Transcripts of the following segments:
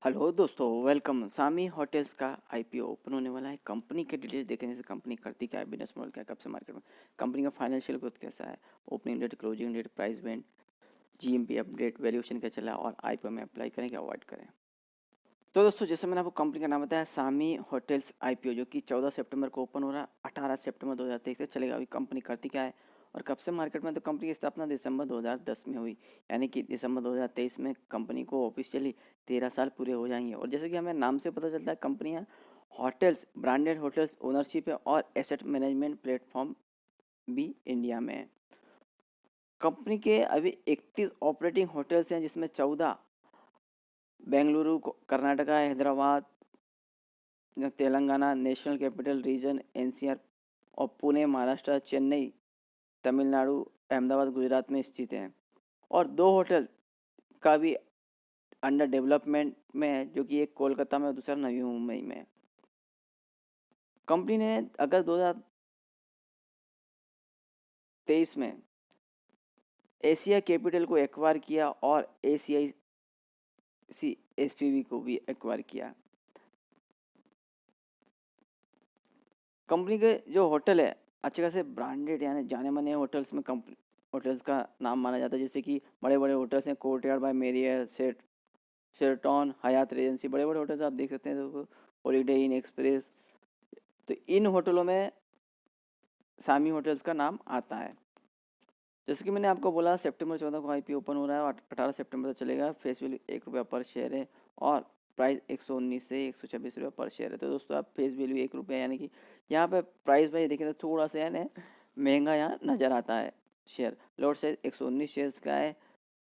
Hello दोस्तों, welcome. सामी hotels का IPO open होने वाला है। कंपनी के डिटेल्स देखें, जैसे कंपनी करती क्या है, बिजनेस मॉडल क्या है, कब से मार्केट में, कंपनी का फाइनेंशियल ग्रोथ कैसा है, opening date, closing date, price band, GMP update, valuation क्या चला है और आईपीओ में अप्लाई करें क्या अवॉइड करें। तो दोस्तों, जैसे मैंने आपको कंपनी का नाम बताया, सामी होटल्स आईपीओ, जो कि 14 सितंबर को ओपन हो रहा है, 18 सितंबर 2023 तक चलेगा। अभी कंपनी करती क्या है और कब से मार्केट में, तो कंपनी की स्थापना दिसंबर 2010 में हुई, यानी कि दिसंबर 2023 में कंपनी को ऑफिशियली 13 साल पूरे हो जाएंगे। और जैसे कि हमें नाम से पता चलता है, कंपनियां होटल्स, ब्रांडेड होटल्स ओनरशिप है और एसेट मैनेजमेंट प्लेटफॉर्म भी इंडिया में है। कंपनी के अभी 31 ऑपरेटिंग होटल्स हैं, जिसमें 14 Bengaluru, Karnataka, Hyderabad, Telangana, national capital region NCR, और पुणे महाराष्ट्र, चेन्नई तमिलनाडु, अहमदाबाद गुजरात में स्थित हैं। और दो होटल का भी अंडर डेवलपमेंट में है, जो कि एक कोलकाता में और दूसरा नवी मुंबई में है। कंपनी ने अगस्त 2023 में एशिया कैपिटल को एक्वायर किया और एसीआई सी एसपीवी को भी एक्वायर किया। कंपनी के जो होटल है अच्छे खासे ब्रांडेड, यानी जाने माने होटल्स में कंपनी होटल्स का नाम माना जाता है, जैसे कि बड़े बड़े होटल्स हैं, कोर्टयार्ड बाय मेरियर, शेरटॉन, हयात रेजेंसी, बड़े बड़े होटल्स आप देख सकते हैं। तो हॉलीडे इन एक्सप्रेस, तो इन होटलों में सामी होटल्स का नाम आता है। जैसे कि मैंने आपको बोला, सितंबर 14 को आईपीओ ओपन हो रहा है और 18 सितंबर तक चलेगा। फेस वैल्यू ₹1 पर शेयर है और प्राइस 119 से ₹126 पर शेयर है। तो दोस्तों, आप फेस वैल्यू ₹1, यानी कि यहाँ पे प्राइस वाइज देखें तो थोड़ा सा यानी महंगा यहाँ नज़र आता है। शेयर लॉट साइज 119 शेयर्स का है।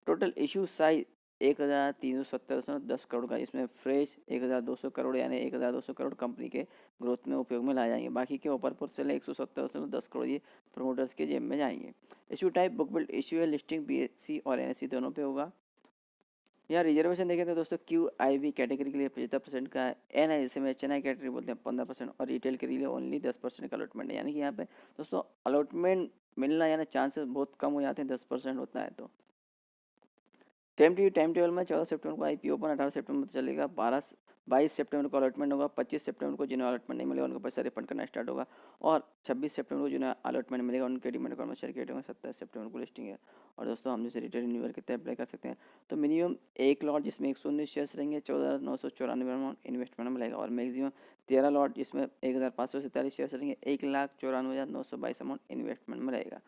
टोटल इशू साइज 1370.10 करोड़ का, इसमें फ्रेश 1200 करोड़, यानी 1200 करोड़ कंपनी के ग्रोथ में उपयोग में लाए जाएंगे। बाकी के ऊपर पर चले 170.10 करोड़ ये प्रमोटर्स के जेब में जाएंगे। Issue type book build issue है, लिस्टिंग बीएससी और एनएससी दोनों पे होगा। यहाँ रिजर्वेशन देखें तो दोस्तों, क्यू आई वी कैटेगरी के लिए 75% का है, एन आई जिसे में चेन्नई कैटेगरी बोलते हैं 15%, और रिटेल के लिए ओनली 10% का अलॉटमेंट है। यानी कि यहाँ पे दोस्तों अलॉटमेंट मिलना यानी चांसेस बहुत कम हो जाते हैं, 10% होता है। तो टाइम टेबल में 14 सितंबर को आईपीओ ओपन, 18 सितंबर चलेगा, 22 सितंबर को अलॉटमेंट होगा, 25 सितंबर को जिन्हें अलॉटमेंट नहीं मिलेगा उनको पैसा रिफंड करना स्टार्ट होगा, और 26 सितंबर को जिन्हें अलॉटमेंट मिलेगा उनके डिमेट अकाउंट में शेयर किए होंगे। 27 सितंबर को लिस्टिंग है। और दोस्तों, हम जैसे रिटेल रिन्यूअल कितने अप्लाई कर सकते हैं, तो मिनिमम एक लॉट जिसमें 119 शेयर्स रहेंगे, 14,994 अमाउंट इन्वेस्टमेंट में मिलेगा, और मैक्सिमम 13 लॉट जिसमें 1,547 शेयर्स रहेंगे, 1,94,922 अमाउंट इन्वेस्टमेंट में रहेगा।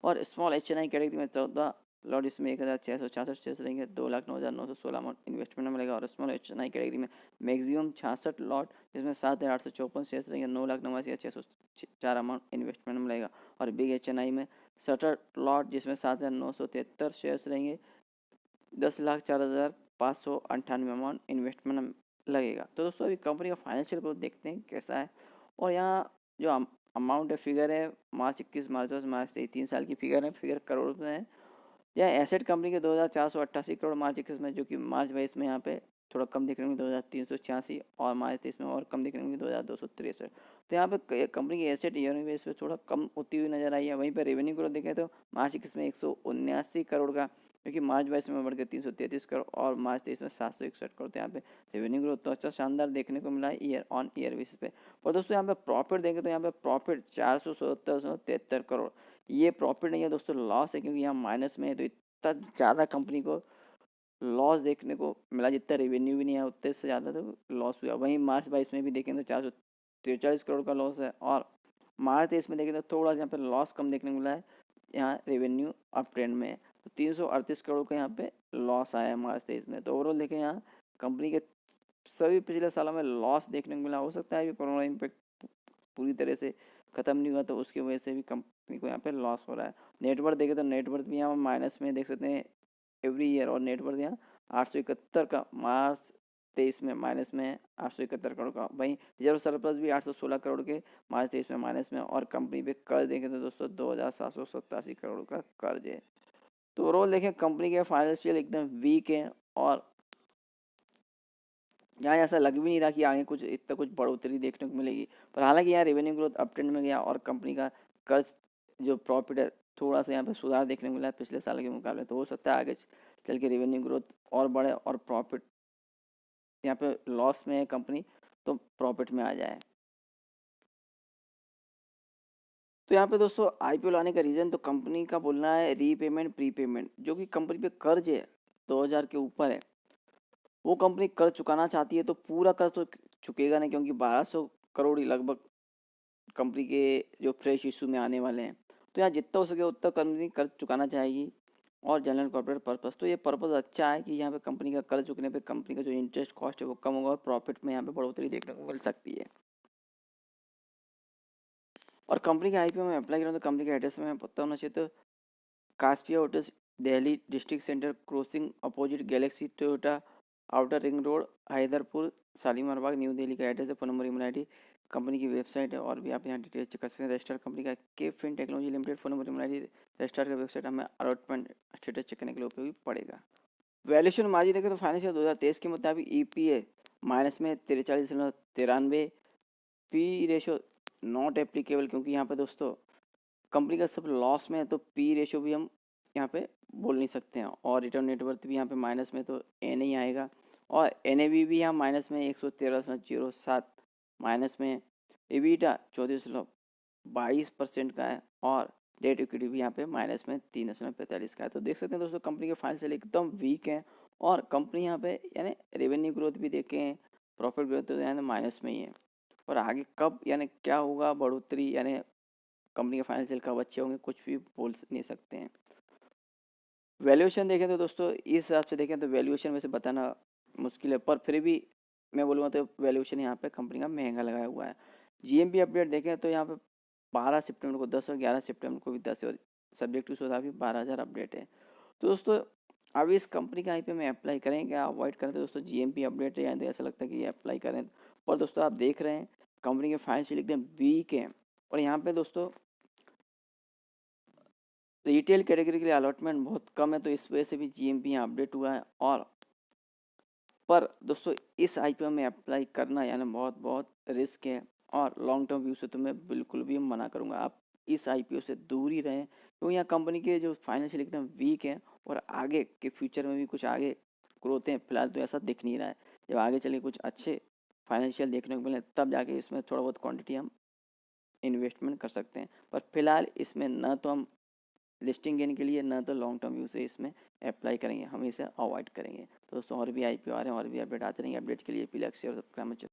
और small H N I category में 14 लॉट इसमें 1,666 शेयर्स रहेंगे, 2,09,916 अमाउंट इन्वेस्टमेंट में मिलेगा। और small H N I category में मैक्सिमम 66 लॉट जिसमें 7,854 शेयर्स रहेंगे, 9,89,604 अमाउंट इन्वेस्टमेंट में मिलेगा। और बिग एच एन आई में 67 लॉट जिसमें 7,973 शेयर्स रहेंगे, 10,04,598 अमाउंट इन्वेस्टमेंट में लगेगा। तो दोस्तों, अभी कंपनी का फाइनेंशियल ग्रोथ देखते हैं कैसा है। और यहाँ जो अमाउंट है, फिगर है, मार्च 21, मार्च 23, 3 साल की फिगर है, फिगर करोड़ में है। यह एसेट कंपनी के 2,488 करोड़ मार्च 21 में, जो कि मार्च 22 में यहाँ पे थोड़ा कम देखने में 2,386, और मार्च 23 में और कम देखने में 2,263। तो यहाँ पे कंपनी की एसेट ईयर बेस पे थोड़ा कम होती हुई नजर आई है। वहीं पर रेवेन्यू ग्रोथ देखें तो मार्च 21 में 179 करोड़ का, जो कि मार्च 22 में बढ़ के 333 करोड़, और मार्च 23 में 761 करोड़। तो यहाँ पे रेवेन्यू ग्रोथ तो अच्छा शानदार देखने को मिला है ईयर ऑन ईयर बेसिस पे। पर दोस्तों, यहाँ पे प्रॉफिट देखें तो यहाँ पे प्रॉफिट 477.73 करोड़, ये प्रॉफिट नहीं है दोस्तों, लॉस है, क्योंकि यहाँ माइनस में है। तो इतना ज़्यादा कंपनी को लॉस देखने को मिला, जितना रेवेन्यू भी नहीं है उतने से ज़्यादा तो लॉस हुआ। वहीं मार्च 22 में भी देखें तो 443 करोड़ का लॉस है, और मार्च 23 में देखें तो थोड़ा सा यहाँ पे लॉस कम देखने को मिला है। यहाँ रेवेन्यू अप ट्रेंड में है, तो 338 करोड़ का यहाँ पे लॉस आया है मार्च 23 में। तो ओवरऑल देखें, यहाँ कंपनी के सभी पिछले सालों में लॉस देखने को मिला। हो सकता है कि कोरोना इम्पैक्ट पूरी तरह से ख़त्म नहीं हुआ, तो उसकी वजह से भी कंपनी को यहाँ पे लॉस हो रहा है। नेटवर्थ देखें तो नेटवर्थ भी यहाँ माइनस में देख सकते हैं एवरी ईयर, और नेटवर्थ यहाँ 871 का मार्च 23 में माइनस में है, 871 करोड़ का। वहीं रिजर्व सरप्लस भी 816 करोड़ के मार्च 23 में माइनस में, और कंपनी पे कर्ज देखें तो दोस्तों 2,787 करोड़ का कर्ज है। तो ओवरऑल देखें, कंपनी के फाइनेंशियल एकदम वीक है, और यहाँ ऐसा लग भी नहीं रहा कि आगे कुछ इतना कुछ बढ़ोतरी देखने को मिलेगी। पर हालांकि यहाँ रेवेन्यू ग्रोथ अप ट्रेंड में गया, और कंपनी का कर्ज जो प्रॉफिट है थोड़ा सा यहाँ पे सुधार देखने को मिला है पिछले साल के मुकाबले। तो हो सकता है आगे चल के रेवेन्यू ग्रोथ और बढ़े और प्रॉफिट यहाँ पे लॉस में है कंपनी तो प्रॉफिट में आ जाए। तो यहाँ पे दोस्तों आईपीओ लाने का रीज़न तो कंपनी का बोलना है रीपेमेंट प्रीपेमेंट, जो कि कंपनी पे कर्ज है 2000 के ऊपर है, वो कंपनी कर्ज चुकाना चाहती है तो पूरा कर्ज तो चुकेगा नहीं, क्योंकि 1200 करोड़ ही लगभग कंपनी के जो फ्रेश इशू में आने वाले हैं। तो यहाँ जितना हो सके उतना कंपनी कर्ज चुकाना चाहेगी। और जनरल कॉर्पोरेट पर्पस, तो ये पर्पस अच्छा है कि यहाँ पे कंपनी का कर्ज चुकने पे कंपनी का जो इंटरेस्ट कॉस्ट है वो कम होगा और प्रॉफिट में यहाँ पे बढ़ोतरी देखने को मिल सकती है। और कंपनी के आईपीओ में अप्लाई करें तो कंपनी के एड्रेस में पता होना चाहिए। तो Caspia hotels, Delhi district centre crossing opposite Galaxy Toyota, outer ring road, Haiderpur, Shalimar Bagh, New Delhi का एड्रेस है। Phone number, email ID, company की वेबसाइट है और भी आप यहाँ डिटेल्स चेक कर सकते हैं। रजिस्टर कंपनी का K fin technology limited, phone number, email ID, register का वेबसाइट हमें अलॉटमेंट स्टेटस चेक करने के लिए उपयोगी पड़ेगा। वैल्यूएशन मार्जिन देखें तो फाइनेंशियल 2023 के मुताबिक ईपीए माइनस में 43.93, पी रेशो नॉट एप्लीकेबल, क्योंकि यहाँ पे दोस्तों कंपनी का सब लॉस में है तो पी रेशो भी हम यहाँ पे बोल नहीं सकते हैं। और रिटर्न नेटवर्थ भी यहाँ पे माइनस में तो एन ही आएगा। और एन ए भी यहाँ माइनस में 113.07 माइनस में। एबिटा 34.22% का है और डेट इक्विटी भी यहाँ पे माइनस में 3.45 का है। तो देख सकते हैं दोस्तों कंपनी के फाइनेंशियल एकदम वीक हैं और कंपनी यहाँ पे यानी रेवेन्यू ग्रोथ भी देखें, प्रॉफिट ग्रोथ तो यानी माइनस में ही है। और आगे कब यानी क्या होगा बढ़ोतरी, यानी कंपनी के फाइनेंशियल कब अच्छे होंगे कुछ भी बोल नहीं सकते हैं। वैल्यूएशन देखें तो दोस्तों इस हिसाब से देखें तो वैल्यूएशन में से बताना मुश्किल है, पर फिर भी मैं बोलूँगा तो वैल्यूएशन यहाँ पे कंपनी का महंगा लगाया हुआ है। जीएमपी अपडेट देखें तो यहाँ पे 12 सितंबर को 10 और 11 सितंबर को भी 10 और सब्जेक्ट टू सौदा भी 12,000 अपडेट है। तो दोस्तों अब इस कंपनी का आईपीओ में अप्लाई करें क्या अवॉइड करें, तो दोस्तों जीएमपी अपडेट है या तो ऐसा लगता है कि ये अप्लाई करें। पर दोस्तों आप देख रहे हैं कंपनी के फाइनेंशियल एकदम वीक हैं और यहाँ पे दोस्तों रिटेल कैटेगरी के लिए अलॉटमेंट बहुत कम है, तो इस वजह से भी जीएमपी यहाँ अपडेट हुआ है। और पर दोस्तों इस आईपीओ में अप्लाई करना यानी बहुत बहुत रिस्क है और लॉन्ग टर्म व्यू से तो मैं बिल्कुल भी मना करूँगा, आप इस आईपीओ से दूर ही रहें, क्योंकि यहाँ कंपनी के जो फाइनेंशियल एकदम वीक है और आगे के फ्यूचर में भी कुछ आगे ग्रोथ है, फिलहाल तो ऐसा दिख नहीं रहा है। जब आगे चले कुछ अच्छे फाइनेंशियल देखने को मिले तब जाके इसमें थोड़ा बहुत क्वान्टिटी हम इन्वेस्टमेंट कर सकते हैं, पर फिलहाल इसमें न तो हम लिस्टिंग गेन के लिए ना तो लॉन्ग टर्म व्यू से इसमें अप्लाई करेंगे, हम इसे अवॉइड करेंगे। तो दोस्तों और भी आईपीओ आ रहे हैं और भी अपडेट आते रहेंगे। अपडेट्स के लिए प्लीज शेयर और सब्सक्राइब।